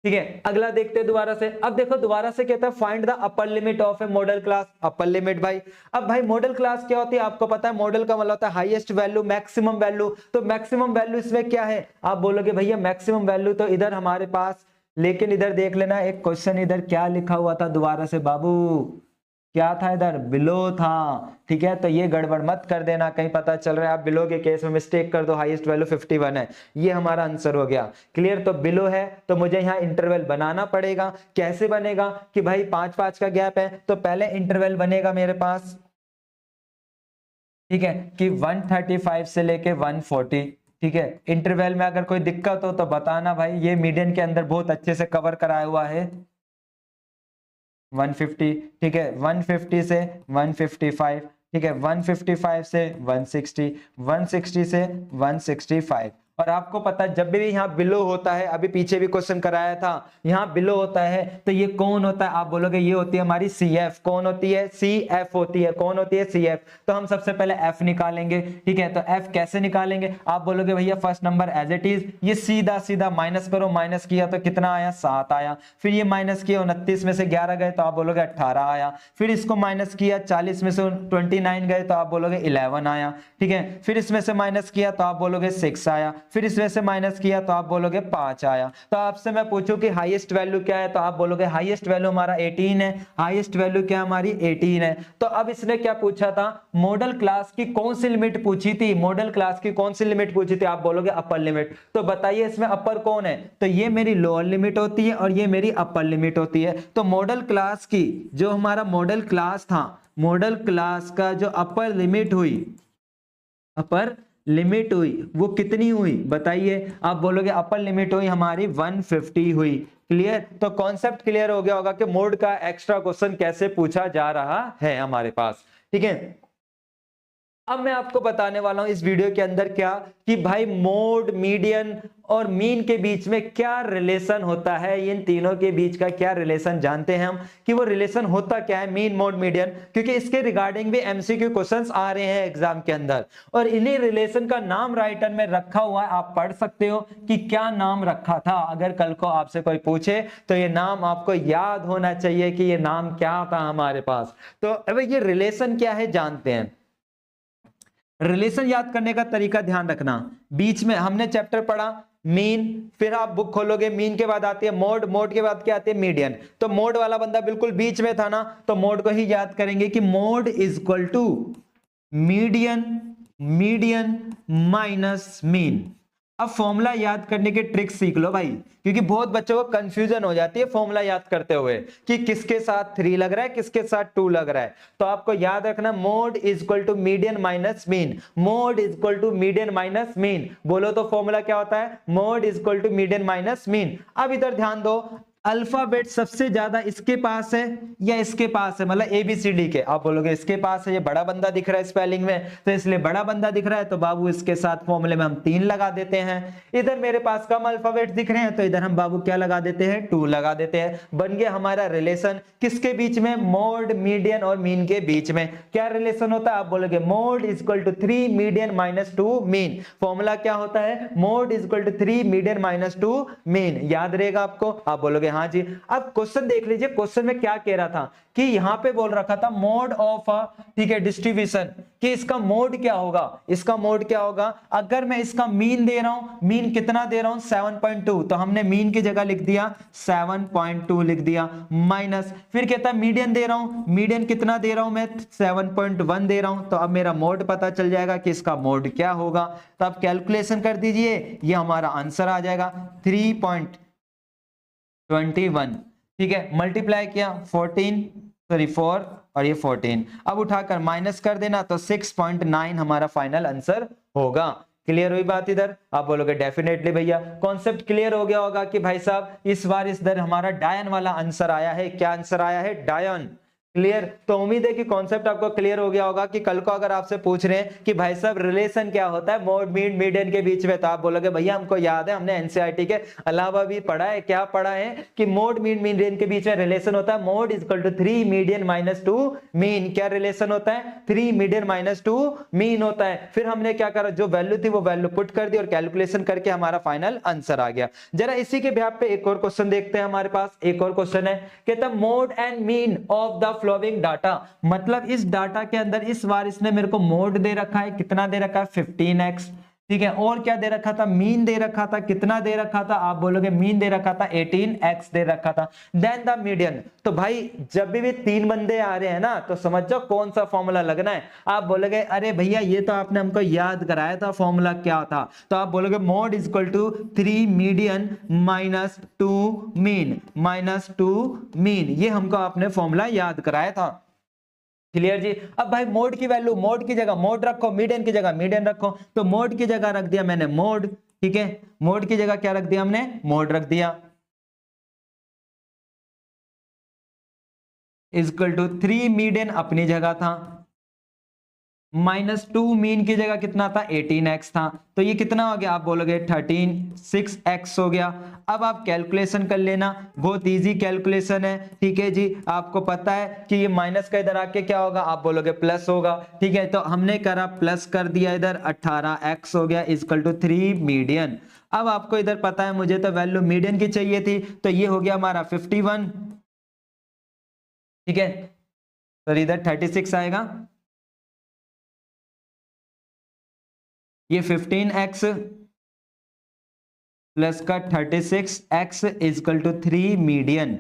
ठीक है, अगला देखते हैं दोबारा से। अब देखो दोबारा से कहता है find the upper limit of A model class. Upper limit भाई, अब भाई मॉडल क्लास क्या होती है आपको पता है, मॉडल का मतलब होता है हाईएस्ट वैल्यू, मैक्सिमम वैल्यू। तो मैक्सिमम वैल्यू इसमें क्या है? आप बोलोगे भैया मैक्सिमम वैल्यू तो इधर हमारे पास, लेकिन इधर देख लेना एक क्वेश्चन इधर क्या लिखा हुआ था दोबारा से बाबू, क्या था इधर? बिलो था, ठीक है। तो ये गड़बड़ मत कर देना, कहीं पता चल रहा है आप बिलो के केस में मिस्टेक कर दो, हाईएस्ट वैल्यू 51 है, ये हमारा आंसर हो गया। क्लियर। तो बिलो है तो मुझे यहाँ इंटरवल बनाना पड़ेगा। कैसे बनेगा कि भाई 5-5 का गैप है, तो पहले इंटरवल बनेगा मेरे पास, ठीक है, कि 135 से लेके 140, ठीक है। इंटरवल में अगर कोई दिक्कत हो तो बताना भाई, ये मीडियन के अंदर बहुत अच्छे से कवर कराया हुआ है। 150, ठीक है, 150 से 155, ठीक है, 155 से 160, 160 से 165। और आपको पता है जब भी यहाँ बिलो होता है, अभी पीछे भी क्वेश्चन कराया था, यहाँ बिलो होता है तो ये कौन होता है? आप बोलोगे ये होती है हमारी CF। कौन होती है? CF होती है। कौन होती है? CF। तो हम सबसे पहले F निकालेंगे, ठीक है। तो F कैसे निकालेंगे? आप बोलोगे भैया first number as it is, ये सीधा सीधा माइनस करो, माइनस किया तो कितना आया? 7 आया। फिर ये माइनस किया, 29 में से 11 गए तो आप बोलोगे 18 आया। फिर इसको माइनस किया, 40 में से 29 गए तो आप बोलोगे 11 आया, ठीक है। फिर इसमें से माइनस किया तो आप बोलोगे 6 आया। फिर इसमें से माइनस किया तो आप बोलोगे 5 आया। तो आपसे मैं पूछूं कि हाईएस्ट वैल्यू क्या है, तो आप बोलोगे हाईएस्ट वैल्यू हमारा 18 है। हाईएस्ट वैल्यू क्या हमारी? 18 है। तो अब इसने क्या पूछा था? मॉडल क्लास की कौन सी लिमिट पूछी थी? मॉडल क्लास की कौन सी लिमिट पूछी थी? आप बोलोगे अपर लिमिट। तो बताइए इसमें अपर कौन है? तो ये मेरी लोअर लिमिट होती है और ये मेरी अपर लिमिट होती है। तो मॉडल क्लास की जो हमारा मॉडल क्लास था, मॉडल क्लास का जो अपर लिमिट हुई, अपर लिमिट हुई वो कितनी हुई बताइए? आप बोलोगे अपर लिमिट हुई हमारी 150 हुई। क्लियर। तो कॉन्सेप्ट क्लियर हो गया होगा कि मोड का एक्स्ट्रा क्वेश्चन कैसे पूछा जा रहा है हमारे पास, ठीक है। अब मैं आपको बताने वाला हूं इस वीडियो के अंदर क्या, कि भाई मोड, मीडियन और मीन के बीच में क्या रिलेशन होता है, इन तीनों के बीच का क्या रिलेशन जानते हैं हम, कि वो रिलेशन होता क्या है मीन, मोड, मीडियन, क्योंकि इसके रिगार्डिंग भी एमसीक्यू क्वेश्चंस आ रहे हैं एग्जाम के अंदर। और इन्हीं रिलेशन का नाम राइटर में रखा हुआ है, आप पढ़ सकते हो कि क्या नाम रखा था। अगर कल को आपसे कोई पूछे तो ये नाम आपको याद होना चाहिए कि ये नाम क्या था हमारे पास। तो अब ये रिलेशन क्या है जानते हैं। रिलेशन याद करने का तरीका ध्यान रखना, बीच में हमने चैप्टर पढ़ा मीन, फिर आप बुक खोलोगे, मीन के बाद आती है मोड, मोड के बाद क्या आती है? मीडियन। तो मोड वाला बंदा बिल्कुल बीच में था ना, तो मोड को ही याद करेंगे कि mode is equal to median, median minus mean. अब फॉर्मूला याद करने के ट्रिक सीख लो भाई, क्योंकि बहुत बच्चों को कंफ्यूजन हो जाती है फॉर्मूला याद करते हुए कि किसके साथ 3 लग रहा है, किसके साथ 2 लग रहा है। तो आपको याद रखना mode is equal to median minus mean, mode is equal to median minus mean. बोलो तो फॉर्मूला क्या होता है? Mode is equal to median minus mean. अब इधर ध्यान दो, अल्फाबेट सबसे ज्यादा इसके पास है या इसके पास है, मतलब ABCD के। आप बोलोगे इसके पास है, ये बड़ा बंदा दिख रहा है स्पेलिंग में, तो इसलिए बड़ा बंदा दिख रहा है, तो बाबू इसके साथ फॉर्मूले में हम 3 लगा देते हैं। इधर मेरे पास कम अल्फाबेट दिख रहे हैं, तो इधर हम बाबू क्या लगा देते हैं? 2 लगा देते हैं। बन गया हमारा रिलेशन किसके बीच में? मोड, मीडियन और मीन के बीच में। क्या रिलेशन होता है? आप बोलोगे mode is equal to 3 median minus 2 mean. Formula क्या होता है? Mode is equal to 3 median minus 2 mean. याद रहेगा आपको? आप बोलोगे हाँ जी। अब क्वेश्चन देख लीजिए, क्वेश्चन में क्या कह रहा था कि यहां पे बोल रखा था मोड ऑफ ठीक है डिस्ट्रीब्यूशन, कि इसका मोड क्या होगा, इसका मोड क्या होगा। अगर मैं इसका मीन दे रहा हूं, मीन कितना दे रहा हूं? 7.2, तो हमने मीन की जगह लिख दिया 7.2 लिख दिया, माइनस फिर कहता है मीडियन दे रहा हूं, मीडियन कितना दे रहा हूं मैं? 7.1 दे रहा हूं। तो अब मेरा मोड पता चल जाएगा कि इसका मोड क्या होगा। तो अब कैलकुलेशन कर दीजिए, ये हमारा आंसर आ जाएगा 3.21, ठीक है, मल्टीप्लाई किया 4 और ये 14, अब उठाकर माइनस कर देना तो 6.9 हमारा फाइनल आंसर होगा। क्लियर हुई बात? इधर आप बोलोगे डेफिनेटली भैया कॉन्सेप्ट क्लियर हो गया होगा कि भाई साहब इस बार इधर हमारा डायन वाला आंसर आया है। क्या आंसर आया है? डायन। क्लियर? तो उम्मीद है कि कॉन्सेप्ट आपको क्लियर हो गया होगा कि कल को अगर आपसे पूछ रहे हैं कि भाई साहब रिलेशन क्या होता है मोड मीन मीडियन के बीच में, तो आप बोलोगे भैया हमको याद है, हमने एनसीईआरटी के अलावा भी पढ़ा है। क्या पढ़ा है? कि मोड मीन मीडियन के बीच में रिलेशन होता है mode is equal to 3 median minus 2 mean. क्या रिलेशन होता है? 3 मीडियन माइनस 2 मीन होता है। फिर हमने क्या करा, जो वैल्यू थी वो वैल्यू पुट कर दी और कैलकुलेशन करके हमारा फाइनल आंसर आ गया। जरा इसी के बेहाफ पे एक और क्वेश्चन देखते हैं। हमारे पास एक और क्वेश्चन है, कहता mode and mean of the flowing data. मतलब इस डाटा के अंदर इस बार इसने मेरे को मोड दे रखा है, कितना दे रखा है? 15x। ठीक है, और क्या दे रखा था? मीन दे रखा था। कितना दे रखा था? आप बोलोगे मीन दे रखा था 18x दे रखा था। Then the median. तो भाई जब भी 3 बंदे आ रहे हैं ना, तो समझ जाओ कौन सा फॉर्मूला लगना है। आप बोलोगे अरे भैया ये तो आपने हमको याद कराया था, फॉर्मूला क्या था? तो आप बोलोगे mode is equal to 3 median minus 2 mean minus 2 mean. ये हमको आपने फॉर्मूला याद कराया था। क्लियर जी? अब भाई मोड की वैल्यू, मोड की जगह मोड रखो, मीडियन की जगह मीडियन रखो। तो मोड की जगह रख दिया मैंने मोड। ठीक है, मोड की जगह क्या रख दिया हमने? मोड रख दिया। इक्वल टू 3 मीडियन अपनी जगह था, माइनस 2 मीन की जगह कितना था? 18x था। तो ये कितना हो गया? आप बोलोगे 6x हो गया। अब आप कैलकुलेशन कर लेना, बहुत इजी कैलकुलेशन है। ठीक है जी, आपको पता है कि ये माइनस का इधर आके क्या होगा? आप बोलोगे प्लस होगा। ठीक है, तो हमने करा प्लस कर दिया, इधर 18x हो गया इक्वल टू 3 मीडियन। अब आपको इधर पता है मुझे तो वैल्यू मीडियन की चाहिए थी, तो ये हो गया हमारा 51। ठीक है, तो इधर 36 आएगा, ये 15x प्लस का 36x इक्वल टू 3 मीडियन।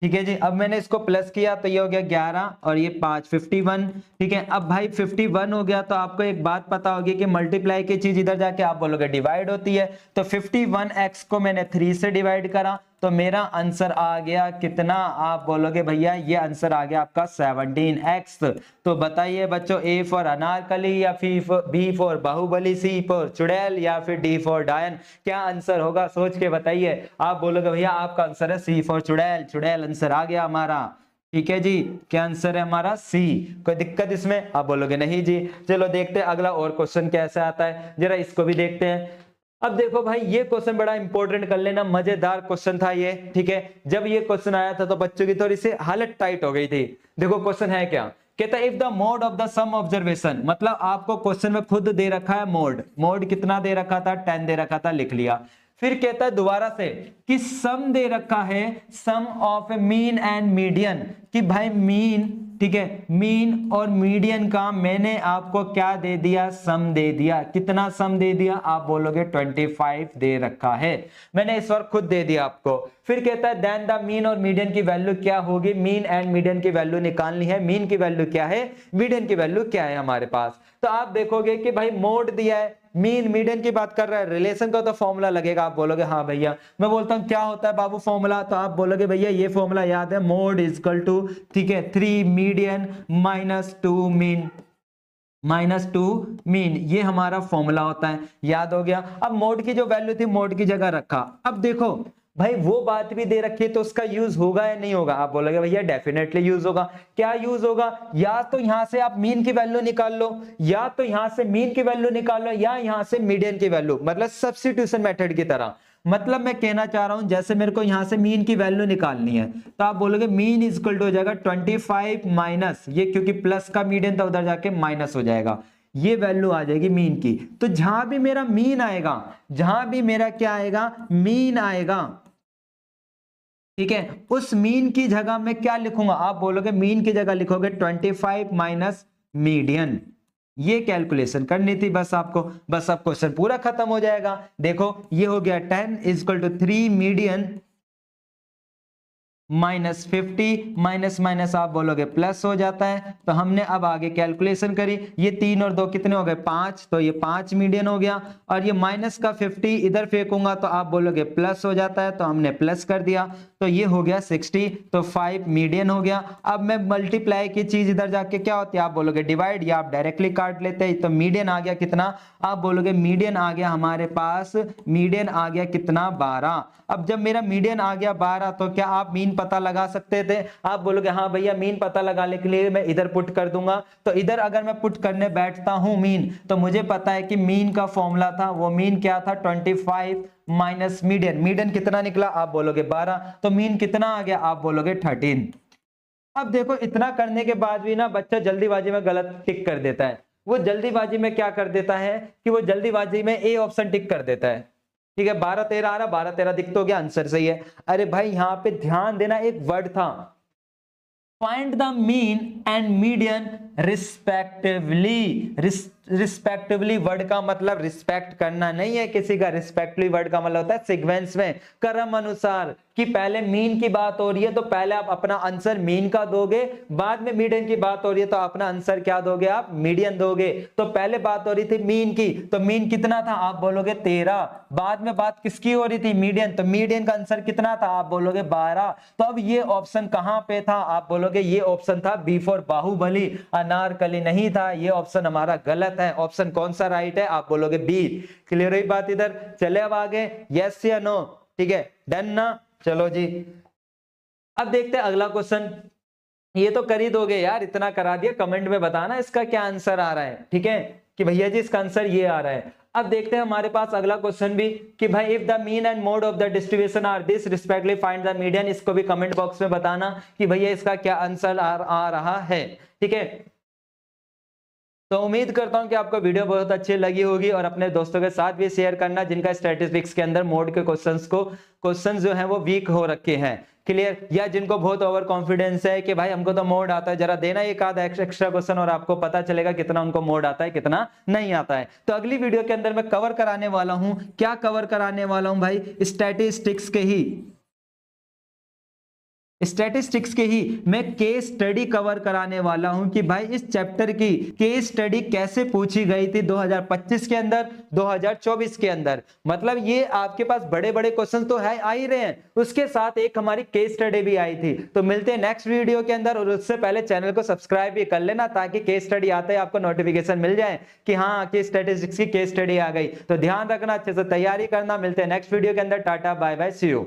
ठीक है जी, अब मैंने इसको प्लस किया तो ये हो गया 11 और ये 5 51। ठीक है, अब भाई 51 हो गया तो आपको एक बात पता होगी कि मल्टीप्लाई की चीज इधर जाके आप बोलोगे डिवाइड होती है। तो 51x को मैंने 3 से डिवाइड करा तो मेरा आंसर आ गया कितना? आप बोलोगे भैया ये आंसर आ गया आपका 17x। तो बताइए बच्चों, ए फॉर अनारकली या B for Baahubali, C for चुड़ैल या फिर डी फॉर डायन? क्या आंसर होगा सोच के बताइए। आप बोलोगे भैया आपका आंसर है सी फॉर चुड़ैल। चुड़ैल आंसर आ गया हमारा। ठीक है जी, क्या आंसर है हमारा? सी। कोई दिक्कत इसमें? आप बोलोगे नहीं जी। चलो देखते हैं अगला और क्वेश्चन कैसा आता है, जरा इसको भी देखते हैं। अब देखो भाई ये क्वेश्चन बड़ा इंपॉर्टेंट कर लेना, मजेदार क्वेश्चन था ये। ठीक है, जब ये क्वेश्चन आया था तो बच्चों की थोड़ी सी हालत टाइट हो गई थी। देखो क्वेश्चन है क्या, कहता है if the mode of the some observation. मतलब आपको क्वेश्चन में खुद दे रखा है मोड। मोड कितना दे रखा था? 10 दे रखा था, लिख लिया। फिर कहता है दोबारा से कि सम दे रखा है, सम ऑफ मीन एंड मीडियन। कि भाई मीन, ठीक है, मीन और मीडियन का मैंने आपको क्या दे दिया? सम दे दिया। कितना सम दे दिया? आप बोलोगे 25 दे रखा है, मैंने इस बार खुद दे दिया आपको। फिर कहता है देन द मीन और मीडियन की वैल्यू क्या होगी? मीन एंड मीडियन की वैल्यू निकालनी है। मीन की वैल्यू क्या है, मीडियन की वैल्यू क्या है हमारे पास? तो आप देखोगे कि भाई मोड दिया है, मीन मीडियन की बात कर रहा है, रिलेशन का तो फॉर्मूला लगेगा। आप बोलोगे हाँ भैया। मैं बोलता हूं क्या होता है बाबू फॉर्मूला? तो आप बोलोगे भैया ये फॉर्मूला याद है, मोड इक्वल टू, ठीक है, 3 median minus 2 mean minus 2 mean. ये हमारा फॉर्मूला होता है, याद हो गया। अब मोड की जो वैल्यू थी मोड की जगह रखा। अब देखो भाई वो बात भी दे रखी है तो उसका यूज होगा या नहीं होगा? आप बोलोगे भैया डेफिनेटली यूज होगा। क्या यूज होगा? या तो यहां से आप मीन की वैल्यू निकाल लो, या तो यहां से मीन की वैल्यू निकाल लो, या यहां से मीडियन की वैल्यू, मतलब सब्स्टिट्यूशन मेथड की तरह। मतलब मैं कहना चाह रहा हूं जैसे मेरे को यहां से मीन की वैल्यू निकालनी है तो आप बोलोगे मीन इज इक्वल टू हो जाएगा 25 माइनस ये, क्योंकि प्लस का मीडियन था उधर जाके माइनस हो जाएगा, ये वैल्यू आ जाएगी मीन की। तो जहां भी मेरा मीन आएगा, जहां भी मेरा क्या आएगा? मीन आएगा, ठीक है, उस मीन की जगह में क्या लिखूंगा? आप बोलोगे मीन की जगह लिखोगे 25 माइनस मीडियन। ये कैलकुलेशन करनी थी बस आपको, बस अब क्वेश्चन पूरा खत्म हो जाएगा। देखो ये हो गया 10 equal to 3 median minus 50 minus minus आप बोलोगे प्लस हो जाता है। तो हमने अब आगे कैलकुलेशन करी, ये 3 और 2 कितने हो गए 5, तो ये 5 मीडियन हो गया। और ये माइनस का 50 इधर फेंकूंगा तो आप बोलोगे प्लस हो जाता है, तो हमने प्लस कर दिया, तो ये हो गया 60, तो 5 मीडियन हो गया। अब मैं मल्टीप्लाई की चीज इधर जाके क्या होती है आप बोलोगे डिवाइड, या आप डायरेक्टली काट लेते हैं। तो मीडियन आ गया कितना, आप बोलोगे मीडियन आ गया हमारे पास, मीडियन आ गया कितना 12। अब जब मेरा मीडियन आ गया 12 तो क्या आप मीन पता लगा सकते थे, आप बोलोगे हाँ भैया मीन पता लगाने के लिए मैं इधर पुट कर दूंगा। तो इधर अगर मैं पुट करने बैठता हूं मीन, तो मुझे पता है कि मीन का फॉर्मूला था, वो मीन क्या था 25 माइनस मीडियन, मीडियन कितना निकला आप बोलोगे 12, तो मीन कितना आ गया आप बोलोगे 13। अब देखो इतना करने के बाद भी ना बच्चा जल्दीबाजी में गलत टिक कर देता है। वो जल्दीबाजी में क्या कर देता है कि वो जल्दीबाजी में ए ऑप्शन टिक कर देता है। ठीक है 12 13 आ रहा, 12 13 दिख तो गया, आंसर सही है। अरे भाई यहां पे ध्यान देना, एक वर्ड था find the mean and median respectively. Respectively word का मतलब रिस्पेक्ट करना नहीं है किसी का, रिस्पेक्टिवली वर्ड का मतलब होता है सीक्वेंस में, क्रम अनुसार, कि पहले मीन की बात हो रही है तो पहले आप अपना आंसर मीन का दोगे, बाद में मीडियन की बात हो रही है तो अपना आंसर क्या दोगे आप मीडियन दोगे। तो पहले बात हो रही थी मीन की, तो मीन कितना था आप बोलोगे 13, बाद में बात किसकी हो रही थी मीडियन, तो मीडियन का आंसर कितना था आप बोलोगे 12। तो अब ये ऑप्शन कहां पे था आप बोलोगे ये ऑप्शन था बी फॉर बाहुबली, अनारकली नहीं था, ये ऑप्शन हमारा गलत है। ऑप्शन कौन सा राइट है आप बोलोगे बी। क्लियर हुई बात इधर, चले अब आगे, यस या नो, ठीक है डन ना, चलो जी अब देखते हैं अगला क्वेश्चन। ये तो कर ही दोगे यार, इतना करा दिया, कमेंट में बताना इसका क्या आंसर आ रहा है, ठीक है कि भैया जी इसका आंसर ये आ रहा है। अब देखते हैं हमारे पास अगला क्वेश्चन भी कि भाई if the mean and mode of the distribution are this respectively find the median. इसको भी कमेंट बॉक्स में बताना कि भैया इसका क्या आंसर आ रहा है, ठीक है। तो उम्मीद करता हूं कि आपको वीडियो बहुत अच्छी लगी होगी और अपने दोस्तों के साथ भी शेयर करना जिनका स्टैटिस्टिक्स के अंदर मोड के क्वेश्चंस जो हैं वो वीक हो रखे हैं। क्लियर, या जिनको बहुत ओवर कॉन्फिडेंस है कि भाई हमको तो मोड आता है, जरा देना एक आधा एक्स्ट्रा क्वेश्चन और आपको पता चलेगा कितना उनको मोड आता है कितना नहीं आता है। तो अगली वीडियो के अंदर मैं कवर कराने वाला हूं, क्या कवर कराने वाला हूं भाई, स्टैटिस्टिक्स के ही, स्टैटिस्टिक्स के ही मैं केस स्टडी कवर कराने वाला हूं कि भाई इस चैप्टर की केस स्टडी कैसे पूछी गई थी 2025 के अंदर 2024 के अंदर। मतलब ये आपके पास बड़े बड़े क्वेश्चन तो है आ ही रहे हैं, उसके साथ एक हमारी केस स्टडी भी आई थी। तो मिलते हैं नेक्स्ट वीडियो के अंदर, और उससे पहले चैनल को सब्सक्राइब भी कर लेना ताकि केस स्टडी आते ही आपको नोटिफिकेशन मिल जाए कि हाँ कि स्टैटिस्टिक्स की केस स्टडी आ गई। तो ध्यान रखना, अच्छे से तैयारी करना। मिलते हैं नेक्स्ट वीडियो के अंदर, tata bye bye see you.